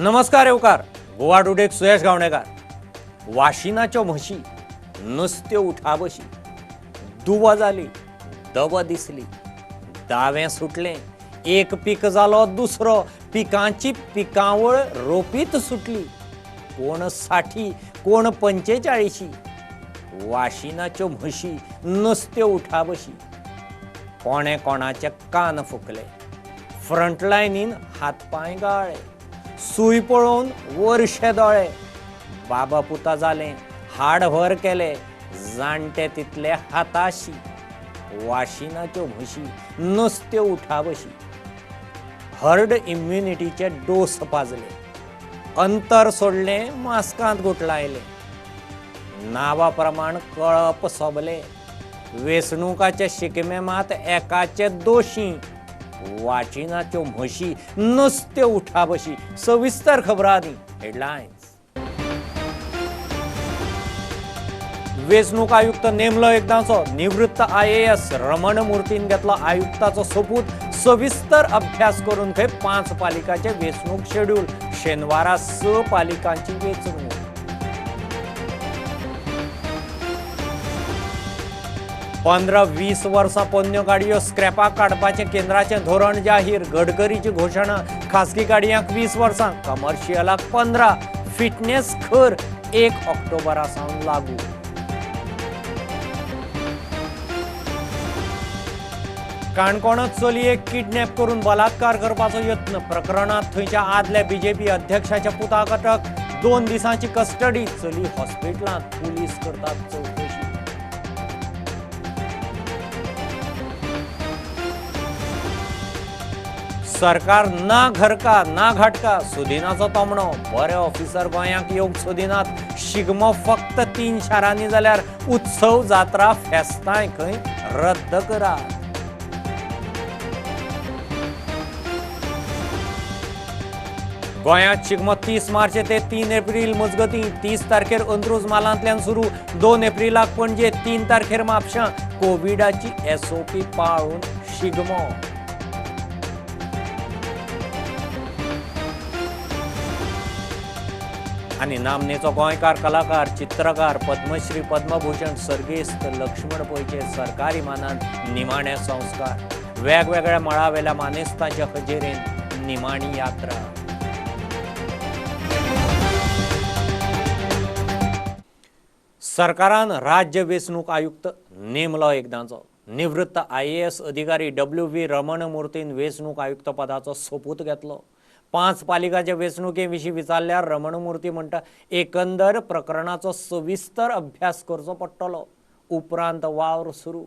नमस्कार येवकार. गोवा टुडेक सुयश गावणेकार. वाशिनाच्यो म्हशी नुस्त्यो उठा बशी, दुवा जाली, दव दिसली, दावें सुटलें, एक पीक जालो दुसरो, पिकांची पिकावळ रोपीत सुटली. कोण 60 कोण 45. वाशिनाच्यो म्हशी नुस्त्यो उठा बशी. कोणे कोणाचे कान फुकले, फ्रंटलायनीन हातपाय गाळे, सुई पळोवन वर्षे दोळे. बाबा पुता जालें, हाडभर केले, जाणटे तितले हाताशी. वाशिनाच्यो म्हशी नुस्त्यो उठा बशी. हर्ड इम्युनिटीचे डोस पाजले, अंतर सोडलें, मास्कांत गुटलायले. नावा प्रमाण कळप सोबले, वेंचणुकाचे शिगमे मात एकाचे दोशी. वाशिनाच्यो म्हशी नुस्त्यो उठा बशी. सविस्तर खबरांनी हेडलायन्स. वेंचणूक आयुक्त नेमलो एकदांचो. निवृत्त IAS रमण मूर्तीन घेतलो आयुक्ताचो सोपूत. सविस्तर अभ्यास करून थंय 5 पालिकांचे वेंचणूक शेड्यूल. शेनवारा 6 पालिकांची वेंचणूक. पंदरा 20 वर्सां पोन्न्यो गाडयो स्क्रॅपाक काडपाचें केंद्राचें धोरण जाहीर. गडकरीची घोशणा. खासगी गाडयांक 20 वर्सां, कमर्शियलाक 15. फिटनेस कर 1 ऑक्टोबरा सावन लागू. काणकोणांत चलयेक किडनॅप करून बलात्कार करपाचो यत्न. प्रकरणांत थंयच्या आदल्या BJP अध्यक्षाच्या पुताक अटक. 2 दिसांची कस्टडी. चली हॉस्पिटलांत. पुलीस करतात चवकशी. सरकार ना घरका ना घाटका. सुदिनाचो तमणो. बरे ऑफिसर गोंयांक येवंक सोदिनात. शिगमो फक्त 3 शारांनी जाल्यार उत्सव जात्रा फेस्तांय खंय रद्द करात. गोंयांत शिगमो 30 मार्च ते 3 एप्रिल मजगतीं. 30 तारखेर अंत्रूज मालांतल्यान सुरू. 2 एप्रिलाक पणजे, 3 तारखेर म्हापशां. कोविडाची SOP पाळून शिगमो. आनी नामनेचो गोंयकार कलाकार, चित्रकार, पद्मश्री, पद्मभूषण सर्गेस्त लक्ष्मण पैचे सरकारी मानान निमाणे संस्कार. वेगवेगळ्या मळावेल्या मानेस्तांच्या हजेरेन निमाणी यात्रा. सरकारान राज्य वेंचणूक आयुक्त नेमलो एकदांचो. निवृत्त IAS अधिकारी WV रमण मूर्तीन वेंचणूक आयुक्त पदाचो सोपूत घेतलो. 5 पालिकांच्या वेंचणुके विशीं विचारल्यार रमण मूर्ती म्हणटा एकंदर प्रकरणाचो सविस्तर अभ्यास करचो पडटलो. उपरांत वावर सुरू.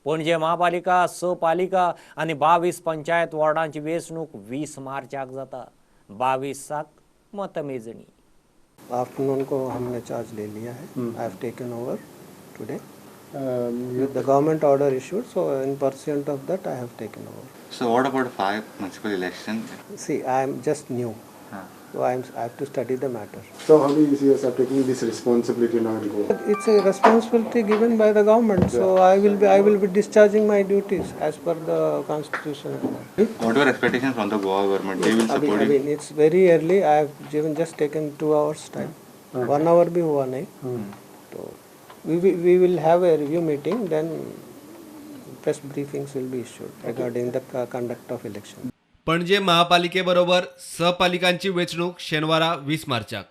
पणजे महापालिका, 6 पालिका आनी 22 पंचायत वॉर्डांची वेंचणूक 20 मार्चाक जाता. 22 मतमेजणी. आफ्टरनून को हमने चार्ज ले लिया है. I have taken over today. The government order issued, so in pursuant of that, I have taken over. So what about 5 municipal elections? See, I am just new, so I have to study the matter. So how do you see yourself taking this responsibility now to go? It's a responsibility given by the government, so I will be discharging my duties as per the constitution. What are your expectations from the Goa government? They will support I you? mean, it's very early. I have just taken 2 hours time. 1 hour भी हुआ नहीं. So we will have a review meeting, then press briefings will be issued regarding the conduct of election. पणजे महापालिकेबरोबर सहपालिकांची वेंचणूक शेनवारा 20 मार्चाक.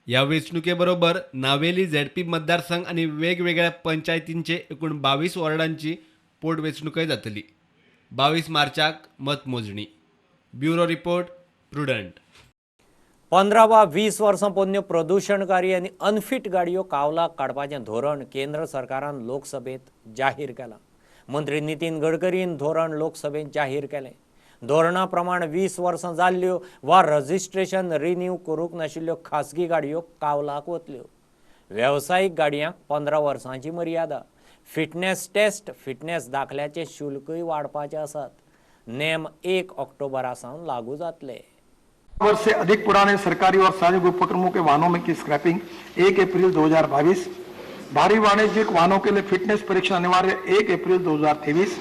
ह्या वेंचणुकेबरोबर Navelim ZP मतदारसंघ आणि वेगवेगळ्या पंचायतींचे एकूण 22 वॉर्डांची पोटवेंचणूकय जातली. 22 मार्चाक मतमोजणी. Bureau report, prudent. 15 वा 20 वर्सां पोन्न्यो प्रदूषणकारी आनी अनफिट गाडयो कावलाक काडपाचें धोरण केंद्र सरकारान लोकसभेत जाहीर केलां. मंत्री नितीन गडकरीन धोरण लोकसभेत जाहीर केलें. धोरणा प्रमाण 20 वर्सां जाल्ल्यो वा रजिस्ट्रेशन रिन्यू करूंक नाशिल्ल्यो खासगी गाडयो कावलाक वतल्यो. वेवसायीक गाडयांक 15 वर्सांची मर्यादा. फिटनेस टेस्ट, फिटनेस दाखल्याचे शुल्कय वाडपाचे आसात. नेम 1 ऑक्टोबरा सावन लागू जातले. वर्ष से अधिक पुराने सरकारी और सार्वजनिक उपक्रमों के वाहनों में की स्क्रैपिंग 1 अप्रैल 2022, भारी वाणिज्यिक वाहनों के लिए फिटनेस परीक्षण अनिवार्य 1 अप्रैल 2023,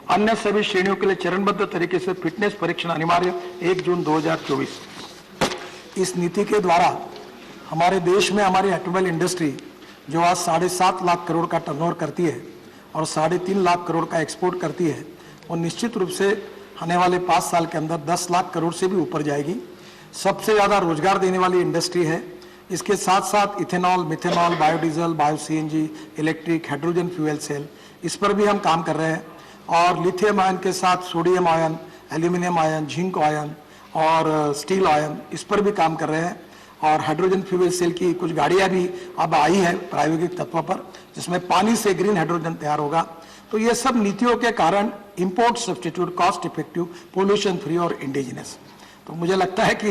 अन्य सभी श्रेणियों के लिए चरणबद्ध तरीके से फिटनेस परीक्षण अनिवार्य 1 जून 2024। इस नीति के द्वारा हमारे देश में हमारी ऑटोमोबाइल इंडस्ट्री जो आज 7.5 लाख करोड़ का टर्नओवर करती है और 3.5 लाख करोड़ का एक्सपोर्ट करती है, वो निश्चित रूप से आने वाले 5 साल के अंदर 10 लाख करोड़ से भी ऊपर जाएगी। सबसे ज़्यादा रोजगार देने वाली इंडस्ट्री है। इसके साथ साथ ethanol, methanol, biodiesel, bio CNG, electric, hydrogen fuel cell, इस पर भी हम काम कर रहे हैं। और लिथियम आयन के साथ सोडियम आयन, एल्यूमिनियम आयन, जिंक आयन और स्टील आयन, इस पर भी काम कर रहे हैं। और हाइड्रोजन फ्यूल सेल की कुछ गाड़ियां भी अब आई है प्रायोगिक तत्व पर, जिसमें पानी से ग्रीन हाइड्रोजन तैयार होगा। तो ये सब नीतियों के कारण import substitute, cost effective, pollution free और इंडिजिनस, तो मुझे लगता है कि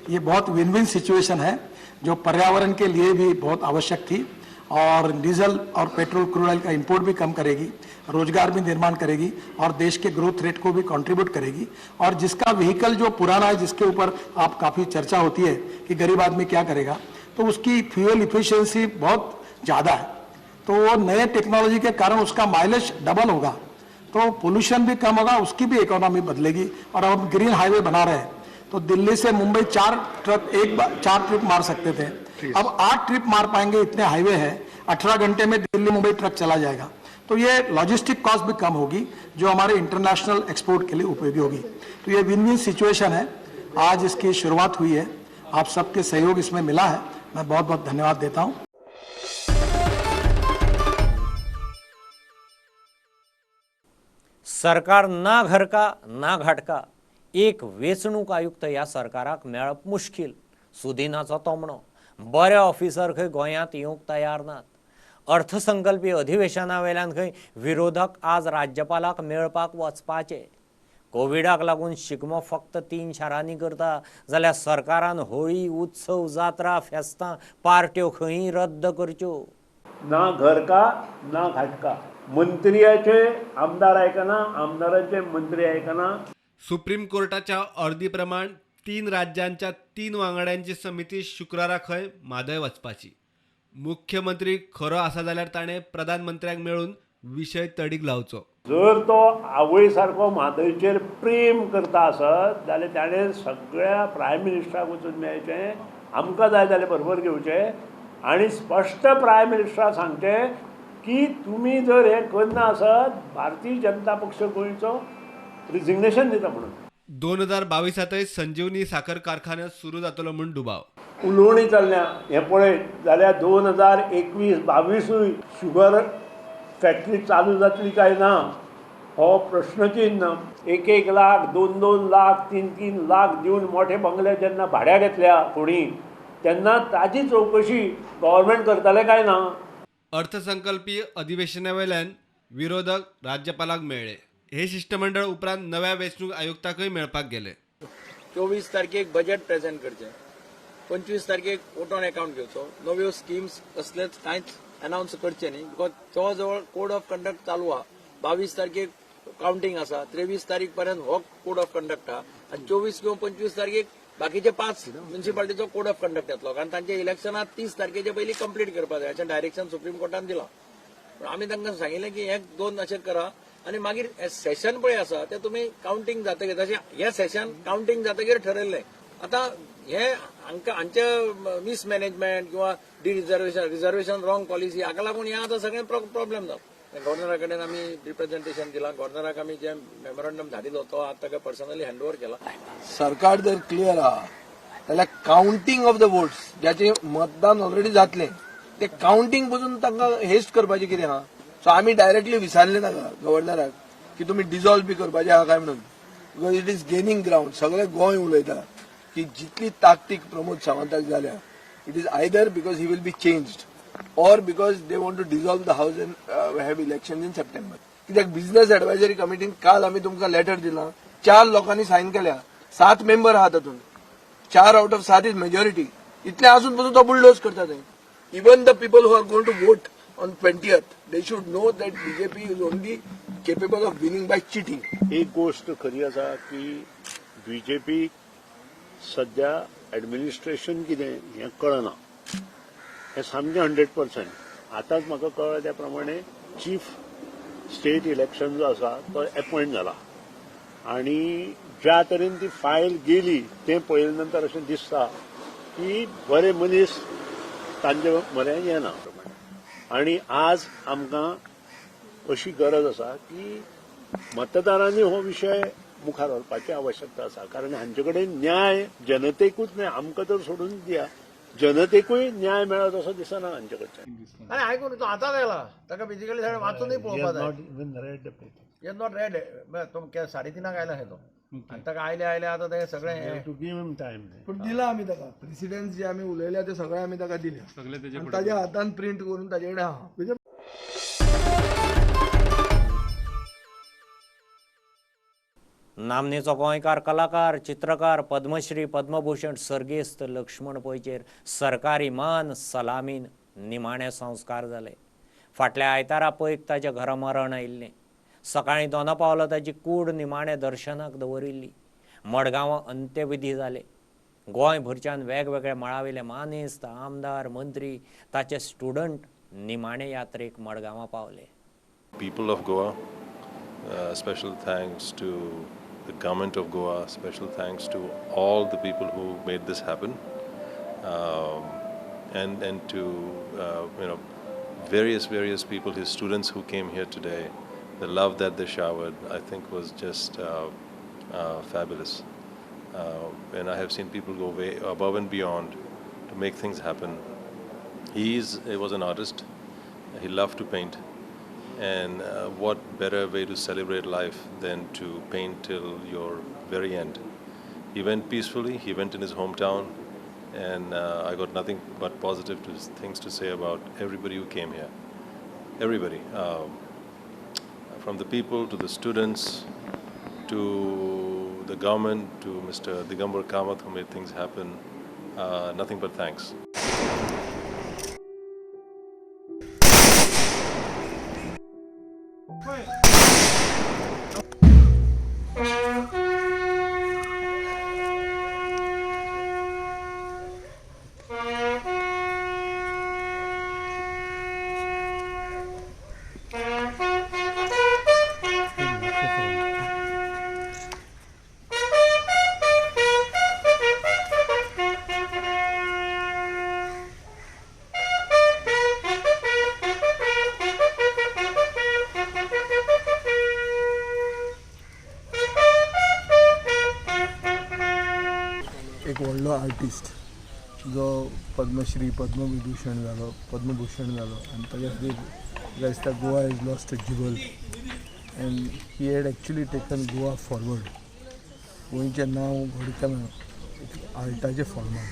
ये बहुत विन विन सिचुएशन है जो पर्यावरण के लिए भी बहुत आवश्यक थी और डीजल और पेट्रोल क्रूड ऑयल का इंपोर्ट भी कम करेगी, रोजगार भी निर्माण करेगी और देश के ग्रोथ रेट को भी कंट्रीब्यूट करेगी। और जिसका व्हीकल जो पुराना है, जिसके ऊपर आप काफ़ी चर्चा होती है कि गरीब आदमी क्या करेगा, तो उसकी फ्यूल इफिशियंसी बहुत ज़्यादा है, तो वो नए टेक्नोलॉजी के कारण उसका माइलेज डबल होगा, तो पोल्यूशन भी कम होगा, उसकी भी इकोनॉमी बदलेगी। और अब ग्रीन हाईवे बना रहे हैं, तो दिल्ली से मुंबई 4 ट्रिप मार सकते थे, अब 8 ट्रिप मार पाएंगे, इतने हाईवे हैं। 18 घंटे में दिल्ली मुंबई ट्रक चला जाएगा, तो ये लॉजिस्टिक कॉस्ट भी कम होगी, जो हमारे इंटरनेशनल एक्सपोर्ट के लिए उपयोगी होगी। तो ये विन विन सिचुएशन है। आज इसकी शुरुआत हुई है, आप सबके सहयोग इसमें मिला है, मैं बहुत बहुत धन्यवाद देता हूँ। सरकार ना घर का ना घाट का, एक वेचणूक आयुक्त ह्या सरकाराक मेळप मुश्कील, सुदिनाचो तोमणो। बरे ऑफिसर खंय गोंयांत येवंक तयार नात। अर्थसंकल्पीय अधिवेशना वेल्यान खंय विरोधक आज राज्यपालाक मेळपाक वचपाचे। कोविडाक लागून शिगमो फक्त 3 शारांनी करता जाल्यार सरकारान होळी, उत्सव, जात्रा, फेस्तां, पार्ट्यो खंय रद्द करच्यो। ना घर का ना घाट का, मंत्र्याचे आमदार आयकना, आमदारांचे मंत्री आयकना। सुप्रीम कोर्टाच्या अर्दीप्रमाण 3 राज्यांच्या 3 वांगड्यांची समिती शुक्रारा खंय मादय वचपाची। मुख्यमंत्री खरो आसा जाल्यार ताणें प्रधानमंत्र्याक मेळून विशय तडीक लावचो। जर तो आवय सारको म्हादयचेर प्रेम करता आसत जाल्यार ताणें सगळ्या प्रायम मिनिस्टराक वचून मेळचें, आमकां जाय जाल्यार बरोबर घेवचें आनी स्पश्ट प्रायम मिनिस्टराक सांगचें की तुमी जर हें करना आसत भारतीय जनता पक्ष गोंयचो रिजिग्नेशन दिता म्हणून। 2022 संजीवनी साखर कारखान्यात सुरू जातलो म्हूण दुबाव। उलोवणी चल्ल्या हें पळय जाल्यार 2021-22 शुगर फॅक्टरी चालू जातली काय ना हो प्रश्नचिन्ह। 1-1 लाख, 2-2 लाख, 3-3 लाख दिवन मोठे बंगले जेन्ना भाड्याक घेतल्या कोणी, तेन्ना ताची चवकशी गव्हर्मेंट करतले काय ना। अर्थसंकल्पीय अधिवेशनावेल्यान विरोधक राज्यपालाक मेळ्ळे। हे शिष्टमंडळ उपरांत नव्या वेचणूक आयुक्ताकय मेळपाक गेले। 24 तारखेक बजेट प्रेझेंट करचें, 25 तारखेक वोट ऑन अकाउंट घेवचो, नव्यो स्किम्स कसलेच कांयच अनाउन्स करचे न्ही, बिकॉज तो जवळ कोड ऑफ कंडक्ट चालू आहा। 22 तारखेक काउंटिंग आसा, 23 तारीख पर्यंत हो कोड ऑफ कंडक्ट आहा आनी 24 किंवा 25 तारखेक बाकीचे 5 म्युनिसिपालिटीचो कोड ऑफ कंडक्ट येतलो, कारण तांचे इलेक्शनात 30 तारखेचे पयलीं कंप्लीट करपाक जाय अशें डायरेक्शन सुप्रीम कोर्टान दिलां। पूण आमी तांकां सांगिल्लें की 1-2 अशें करा आनी मागीर सेशन पळय आसा तें तुमी काउंटिंग जातकीर, तशें हें सेशन काउंटिंग जातकीर ठरयल्लें। आतां हें हांचे मिसमॅनेजमेंट किंवा रिजर्वेशन रॉंग पॉलिसी हाका लागून हें आतां सगळें प्रॉब्लेम जाता। गव्हर्नरा कडेन आमी रिप्रेझेंटेशन दिलां, गव्हर्नराक आमी जे मेमोरंडम धाडिल्लो तो आतां ताका पर्सनली हँडओव्हर केला। सरकार जर क्लियर आहा जाल्यार काउंटिंग ऑफ द वोट्स, ज्याचे मतदान ऑलरेडी जातलें ते काउंटिंग पसून तांकां हेस्ट करपाचें कितें आहा। सो आमी डायरेक्टली विचारलें ताका गव्हर्नराक की तुमी डिजॉल्व बी करपाचें आहा काय म्हणून, because it is gaining ground. सगळे गोंय उलयता की जितली ताकतीक प्रमोद सावंताक जाल्या, it is either because he will be changed or because they want to dissolve the house and have elections in September. कित्याक बिझनेस एडवायझरी कमिटीन काल आमी तुमकां लेटर दिलां, 4 लोकांनी सायन केल्या, 7 मेंबर आहात तातूंत, 4 out of 7 इज मेजॉरिटी। इतले आसून पसून तो बुलडोज करता थंय। Even the people who are going to vote on 20th they should know that BJP is only capable of winning by cheating. एक गोष्ट खरी आसा की बीजेपी सध्या एडमिनिस्ट्रेशन कितें हें कळना, हे सामकें 100%। आतांच म्हाका कळ्ळें त्या प्रमाणे चीफ स्टेट इलेक्शन जो आसा तो अपॉयंट जाला आनी ज्या तरेन ती फायल गेली तें पळयले नंतर अशें दिसता की बरे मनीस तांचे म्हऱ्यांत येना. आनी आज आमकां अशी गरज आसा की मतदारांनी हो विशय मुखार व्हरपाची आवश्यकता आसा. कारण हांचे कडेन न्याय जनतेकूच न्हय, आमकां तर सोडून दिया, जनतेकूय न्याय मेळत असो दिसना हांचे कडच्यान. आनी आयकून तो आतां आयला ताका बेजिकली वाचूनय पळोवपाक जाय. नॉट रेड तो 3:30 आयला खंय तो, आनी ताका आयले आतां ते सगळें टू गिव हिम टायम. पण दिला आमी ताका प्रेसिडेंट जे आमी उलयल्या ते सगळे आमी ताका दिले, आनी ताज्या हातान प्रिंट करून ताजे कडेन आहा. नामनेचो गोंयकार कलाकार, चित्रकार, पद्मश्री, पद्मभूषण सर्गेस्त लक्ष्मण पैचेर सरकारी मान सलामीन निमाणे संस्कार जाले. फाटल्या आयतारा पयक ताच्या घरा मरण आयिल्लें. सकाळीं 2 पावला ताची कूड निमाणे दर्शनाक दवरिल्ली. मडगांवां अंत्यविधी जाले. गोंयभरच्यान वेगवेगळ्या मळावेले मानेस्त, आमदार, मंत्री, ताचे स्टुडंट निमाणे यात्रेक मडगांवां पावले. People of Goa, special thanks to the government of Goa, special thanks to all the people who made this happen, and to various people, his students who came here today. The love that they showered, I think, was just fabulous. And I have seen people go way above and beyond to make things happen. He was an artist. He loved to paint. And what better way to celebrate life than to paint till your very end. He went peacefully, he went in his hometown, and I got nothing but positive things to say about everybody who came here. Everybody. From the people to the students to the government to Mr. Digambar Kamath who made things happen. Nothing but thanks. एक व्हडलो artist जो पद्मश्री, पद्मविभूषण जालो, पद्मभूषण जालो, आनी ताच्या खातीर दिसता Goa is lost a jewel. And he had actually taken Goa forward. गोंयचें नांव घडटना आर्टाच्या फॉर्मान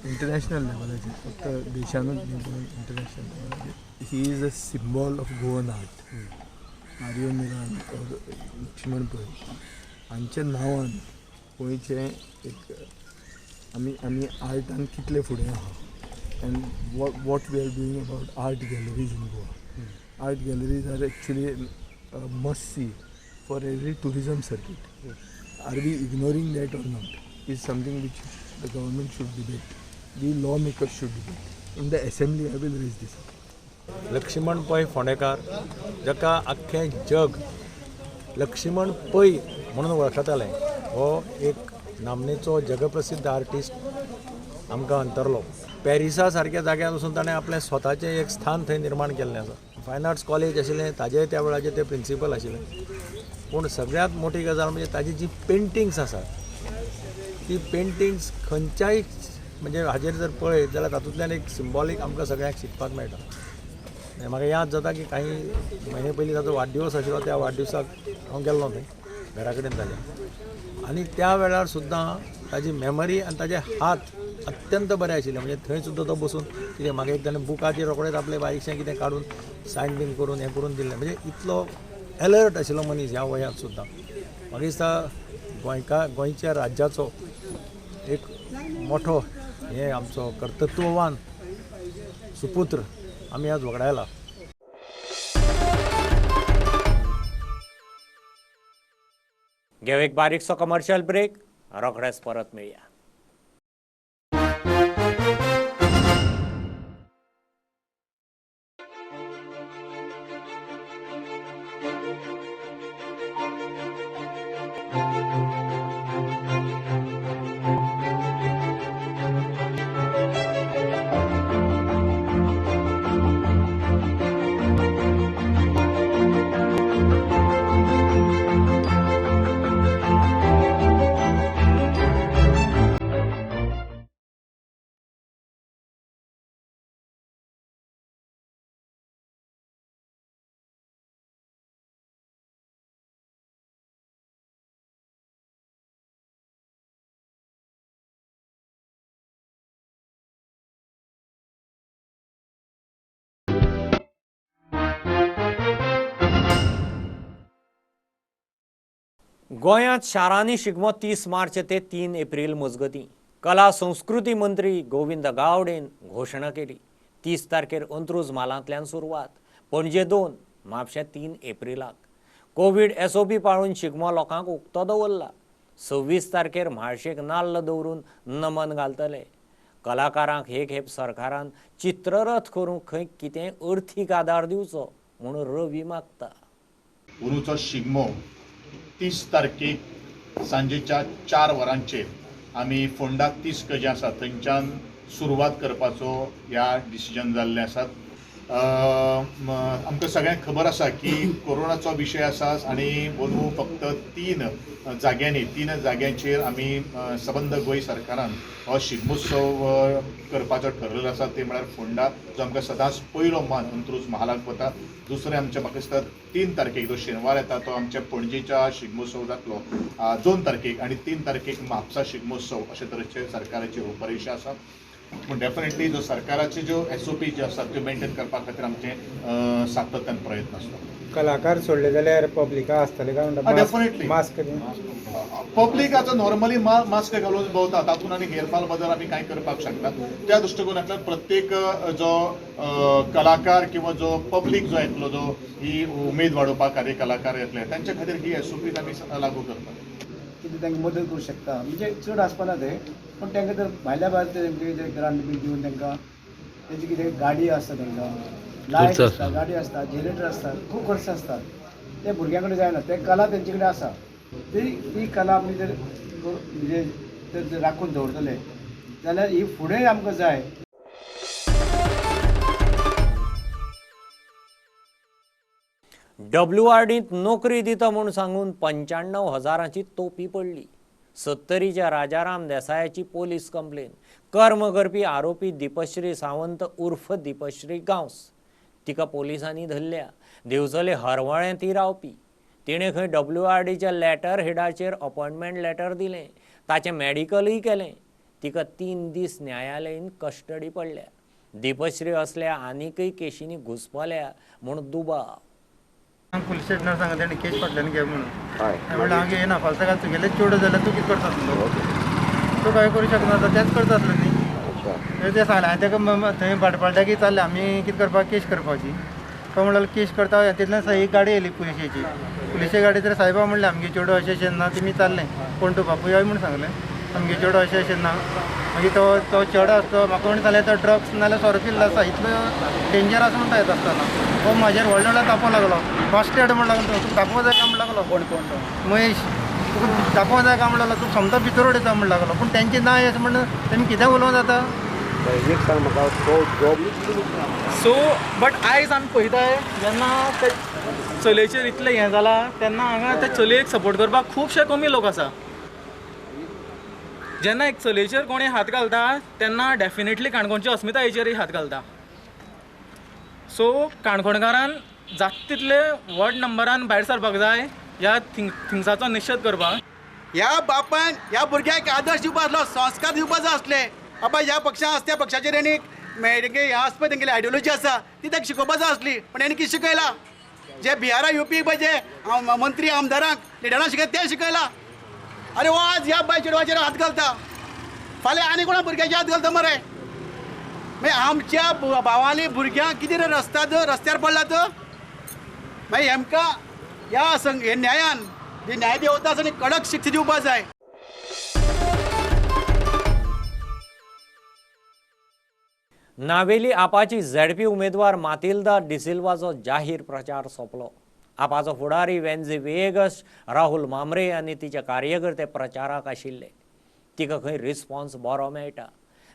इंटरनॅशनल लेवलाचेर, फक्त देशानूच न्ही पण इंटरनॅशनल लेवलाचेर. He is a symbol of Goan art. Mario Miranda, Laxman Pai हांच्या नांवान गोंयचें एक आमी आर्टान कितले फुडें आहा. And what we are doing about art galleries in Goa. Art galleries are actually must see for every tourism circuit. Are we ignoring that or not is something which the government should debate. We law makers should debate. In the assembly I will raise this. Laxman Pai Fondekar, जाका आख्खें जग लक्ष्मण पै म्हणून वळखतालें, हो एक नामनेचो जगप्रसिद्ध artist आमकां अंतरलो. पॅरिसा सारक्या जाग्यार वचून ताणें आपलें स्वताचें एक स्थान थंय निर्माण केल्लें आसा. फायन आर्ट्स कॉलेज आशिल्लें, ताजेय त्या वेळाचेर ते प्रिंसिपल आशिल्ले. पूण सगळ्यांत मोठी गजाल म्हणजे ताजी जी पेंटिंग्स आसात, ती पेंटिंग्स खंयच्याय म्हणजे हाजेर जर पळयत जाल्यार तातूंतल्यान एक सिंबॉलीक आमकां सगळ्यांक शिकपाक मेळटा. म्हाका याद जाता की काही म्हयने पयलीं ताचो वाडदिवस आशिल्लो. त्या वाडदिवसाक हांव गेल्लो थंय घरा कडेन ताज्या, आनी त्या वेळार सुद्दां ताजी मेमरी आनी ताजे हात अत्यंत बरे आशिल्ले. म्हणजे थंय सुद्दां तो बसून कितें म्हाका एक ताणें बुकाचेर रोखडेंच आपलें बारीकशें कितें काडून सायन बीन करून हें करून दिल्लें. म्हणजे इतलो अलर्ट आशिल्लो मनीस ह्या वयांत सुद्दां. म्हाका दिसता गोंयच्या राज्याचो एक मोठो हें आमचो कर्तृत्ववान सुपुत्र आमी आज वगडायला. घेऊ एक बारीकसो कमर्शियल ब्रेक, रोखडेच परत मेळया. गोंयांत शारांनी शिगमो 30 मार्च ते 3 एप्रिल मजगतीं कला संस्कृती मंत्री गोविंद गावडेन घोशणा केली. 30 तारखेर अंत्रूज म्हालांतल्यान सुरवात, पणजे 2, म्हापशें 3 एप्रिलाक. कोविड SOP पाळून शिगमो लोकांक उक्तो दवरला. 26 तारखेर म्हाळशेक नाल्ल दवरून नमन घालतले. कलाकारांक हे खेप सरकारान चित्ररथ करूंक खंय कितें अर्थीक आदार दिवचो म्हणून रवी मागता. अंदूचो शिगमो 30 तारखेक सांजेच्या 4 वरांचेर आमी फोंडाक 30 गजे आसा थंयच्यान सुरवात करपाचो ह्या डिसिजन जाल्लें आसात. आमकां सगळ्यांक खबर आसा की कोरोनाचो विशय आसा आनी अंदू फक्त 3 जाग्यांचेर आमी सबंद गोंय सरकारान हो शिगमोत्सव करपाचो ठरलेलो आसा. ते म्हळ्यार फोंडा, जो आमकां सदांच पयलो मान अंत्रूज महालाक वता. दुसरें आमचें म्हाका दिसता 3 तारखेक जो शेनवार येता तो आमच्या पणजेच्या शिगमोत्सव जातलो 2 तारखेक, आनी 3 तारखेक म्हापसा शिगमोत्सव अशे तरेचे सरकाराचे रुपरेशा आसा. पूण डेफिनेटली जो सरकाराचे जो SOP जे आसा त्यो मेंटेन करपा खातीर आमचे सातत्यान प्रयत्न आसता. कलाकार सोडले जाल्यार पब्लिका आसतले काय म्हणटा डेफिनेटली मास्क पब्लिकाचो नॉर्मली मास्क घालून भोंवता, तातूंत आनी हेरफाल बदल आमी कांय करपाक शकता. त्या दृश्टिकोनांतल्यान प्रत्येक जो कलाकार किंवा जो पब्लीक जो येतलो, जो ही उमेद वाडोवपा खातीर कलाकार येतले, तांचे खातीर ही SOP आमी लागू करता. कितें तांकां मदत करूंक शकता. म्हणजे चड आसपाना ते, पण तांकां तर भायल्या भायर तेंचे ग्रांट बी दिवन तांकां तेंची कितें गाडी आसता, तांकां लायट आसता, गाडी आसता, जनरेटर आसता, खूब खर्च आसतात. ते भुरग्यां कडेन जायना. ते कला तेंचे कडेन आसा. ती कला आमी जर म्हणजे राखून दवरतले जाल्यार ही फुडें आमकां जाय. WRDत नोकरी दिता म्हूण सांगून 95,000ची तोपी पडली. 70च्या राजाराम देसायाची पोलीस कंप्लेन. कर्म करपी आरोपी दिपश्री सावंत उर्फ दिपश्री गांवस, तिका पोलिसांनी धरल्या. देवचले हरवळ्यां ती रावपी. तिणें खंय WRDच्या लेटर हेडाचेर अपॉयंटमेंट लेटर दिलें, ताचें मेडिकलूय केलें. तिका 3 दीस न्यायालयीन कस्टडी पडल्या. दिपश्री असल्या आनीकय केशींनी घुसपल्या म्हूण दुबाव. पुलीस स्टेशनार सांगता तेणी केस फाटल्यान घे म्हणून. म्हणल्यार हांव घेयना, फाल्यां सकाळ तुगेले चेडो जाल्यार तूं कितें करता? तूं कांय करूं शकना, तेंच करतात न्ही. ते सांगलें हांवें ताका थंय भाटपाड्याकी चालले आमी कितें करपाक केस करपाची. तो म्हणलो केस करता. तितल्यान एक गाडी येयली पुलिशेची गाडी. तर सायबा म्हणलें आमगे चेडो अशें ना, तेमी चाललें कोण तूं बापूय हय म्हणून सांगलें. आमगे चेडो अशें ना. मागीर तो चेडो आसता म्हाका म्हणून सांगलें तो ड्रग्स नाल्यार सोरो पिल्लो आसा, इतलो डेंजर आसा म्हणटा येता आसतना. हो म्हाजेर व्हडलो व्हडलो तापोवंक लागलो. फस्ट एड म्हणून लागलो, तुका तापोवंक जाय काय म्हणून लागलो. कोण महेश, तुका तापोवंक जाय काय म्हणून लागलो, तूं समजा भितर उडयता म्हणून लागलो. पूण तेंची ना अशें म्हणून तेमी कितें उलोवंक जाता. सो बट आयज आमी पळयताय जेन्ना ते चलयेचेर इतलें हें जालां तेन्ना हांगा त्या चलयेक सपोर्ट करपाक खुबशे कमी लोक आसा. जेन्ना एक चलयेचेर कोणी हात घालता तेन्ना डेफिनेटली काणकोणच्या अस्मितायेचेरय हात घालता. सो काणकोणकारान जाता तितले व्हड नंबरान भायर सरपाक जाय ह्या थिंग्साचो निशेध करपाक. ह्या बापायन ह्या भुरग्याक आदर्श दिवपा आसलो, संस्कार दिवपा जाय आसले. बाबा ह्या पक्षान आसा त्या पक्षाचेर हेणी तेंगे हें आसा पळय तेंगेली आयडियोलॉजी आसा ती ताका शिकोवपा जाय आसली. पण हेणी कितें शिकयला? जे बिहारा येवपी पळय जे मंत्री आमदारांक लिडरांक शिकयता तें शिकयला. अरे आज ह्या बाय चेडवाचेर हात घालता, फाल्यां आनी कोणा भुरग्याचेर हात घालता मरे. मागीर आमच्या भावाली भुरग्यांक कितें रे रस्त्यार पडलात. मागीर हेमकां ह्या न्यायान जे न्याय देवता आसा कडक शिक्षा दिवपा जाय. नावेली आपाची ZP उमेदवार मातिल्दा डिसिल्वाचो जाहीर प्रचार सोंपलो. आपाचो फुडारी वेन्झी वेगस, राहुल मामरे आनी तिचे कार्यकर्ते प्रचाराक आशिल्ले. तिका खंय रिस्पॉन्स बरो मेळटा.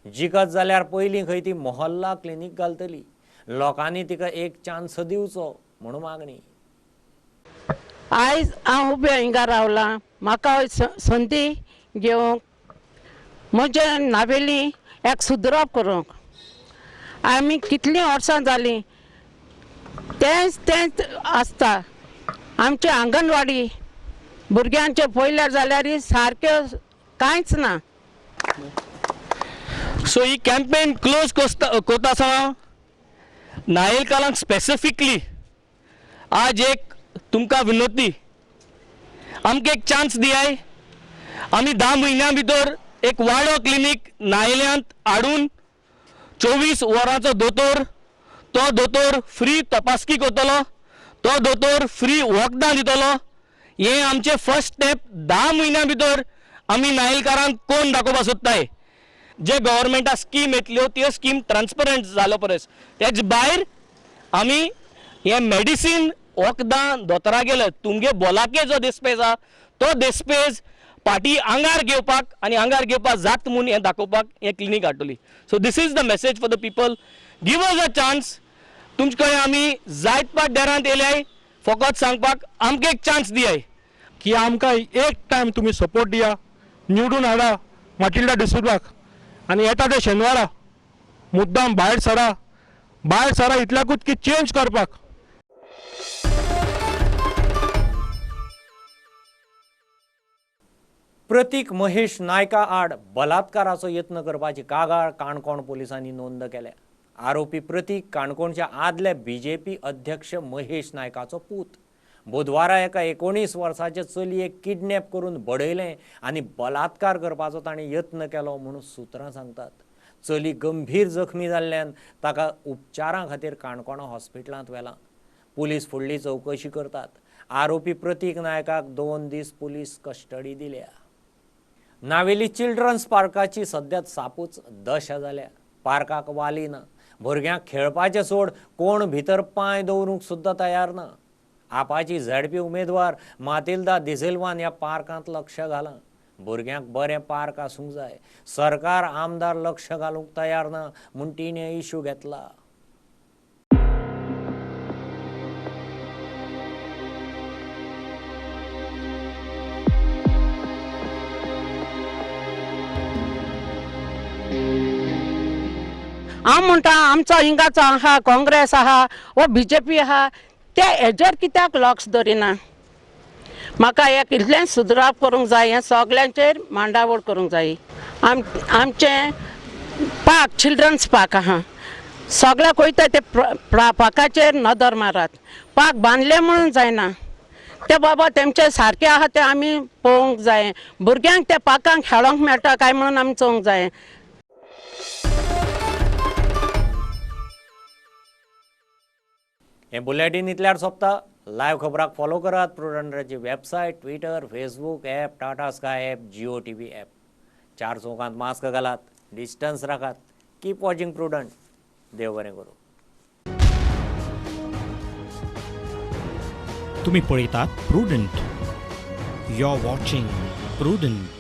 जिखत जाल्यार पयलीं खंय ती मोहल्ला क्लिनीक घालतली. लोकांनी तिका एक चान्स दिवचो म्हणून मागणी. आयज हांव उबें हिंगा रावलां. म्हाका संदी घेवंक म्हज्या नावेली एक सुदरप करूंक. आमी कितलीं वर्सां जालीं तेंच आसता. आमचे आंगणवाडी भुरग्यांचे पयल्यार जाल्यार सारक्यो कांयच ना. सो ही कॅम्पेन क्लोज कोता आसा नायलकारांक स्पेसिफिकली आज एक तुमकां विनंती. आमकां एक चान्स दियाय. आमी 10 म्हयन्यां भितर एक वाडो क्लिनीक नायल्यांत हाडून 24 वरांचो दोतोर, तो दोतोर फ्री तपासकी करतलो, तो दोतोर फ्री वखदां दितलो. हे आमचे फर्स्ट स्टेप 10 म्हयन्यां भितर आमी नायलकारांक कोण दाखोवपाक सोदताय. जे गव्हर्मेंटा स्कीम येतल्यो त्यो स्कीम ट्रान्सपरंट जालो परस तेज भायर आमी हे मेडिसीन वखदां दोतोरा गेले तुमगे बोलाके जो देस्पेज आहा तो देस्पेज पार्टी आंगार घेवपाक आनी आंगार घेवपाक जात म्हणून हें दाखोवपाक हें क्लिनीक हाडटली. So this is the message for the people. Give us a chance. तुमचे कडेन आमी जायत पाट डेरांत येयल्याय फकत सांगपाक आमकां एक चान्स दियाय की आमकां एक टायम तुमी सपोर्ट दिया, निवडून हाडा माटिल्डा डिसुजाक आनी येता ते शेनवारा मुद्दाम भायर सरा इतल्याकूच की चेंज करपाक. प्रतीक महेश नायका आड बलात्काराचो यत्न करपाची कागाळ काणकोण पोलिसांनी नोंद केल्या. आरोपी प्रतीक काणकोणच्या आदले बीजेपी अध्यक्ष महेश नायकाचो पूत. बुधवारा एका 19 वर्साचे चलयेक किडनॅप करून बडयलें आनी बलात्कार करपाचो ताणें यत्न केलो म्हणून सुत्रां सांगतात. चली गंभीर जखमी जाल्ल्यान ताका उपचारां खातीर काणकोणा हॉस्पिटलांत व्हेलां. पुलीस फुडली चवकशी करतात. आरोपी प्रतीक नायकाक 2 दीस पुलीस कस्टडी दिल्या. नावेली चिल्ड्रन्स पार्काची सद्याक सापूच दशा जाल्या. पार्काक वाली ना. भुरग्यांक खेळपाचें सोड कोण भितर पांय दवरूंक सुद्दां तयार ना. आपाची झेडपी उमेदवार मातिल्दा दिसेल्वान ह्या पार्कांत लक्ष घालां. भुरग्यांक बरें पार्क आसूंक जाय. सरकार आमदार लक्ष घालूंक तयार ना म्हूण तिणें इश्यू घेतला. हांव म्हणटा आमचो हिंगाचो आहा काँग्रेस आहा वा बीजेपी आहा ते हेजेर कित्याक लक्ष दरिना. म्हाका एक इतलें सुदराव करूंक जाय. हें सगल्यांचेर मांडावळ करूंक जाय. आमचें पार्क चिल्ड्रन्स पार्क आहा सगळ्याक वयता ते पार्काचेर नदर मारात. पार्क बांदलें म्हणून जायना. ते बाबा तेमचे सारके आहा ते आमी पळोवंक जाय. भुरग्यांक त्या पार्कांक खेळोंक मेळटा काय म्हणून आमी चोवंक जाय. हे बुलेटिन इतल्यार सोंपता. लायव्ह खबराक फॉलो करात प्रुडंटाची website, Twitter, Facebook app, Tata Sky app, Jio TV app. 4 चौकांत मास्क घालात, डिस्टन्स राखात. Keep watching Prudent. देव बरें करूं. तुम्ही पळयतात Prudent. You are watching prudent.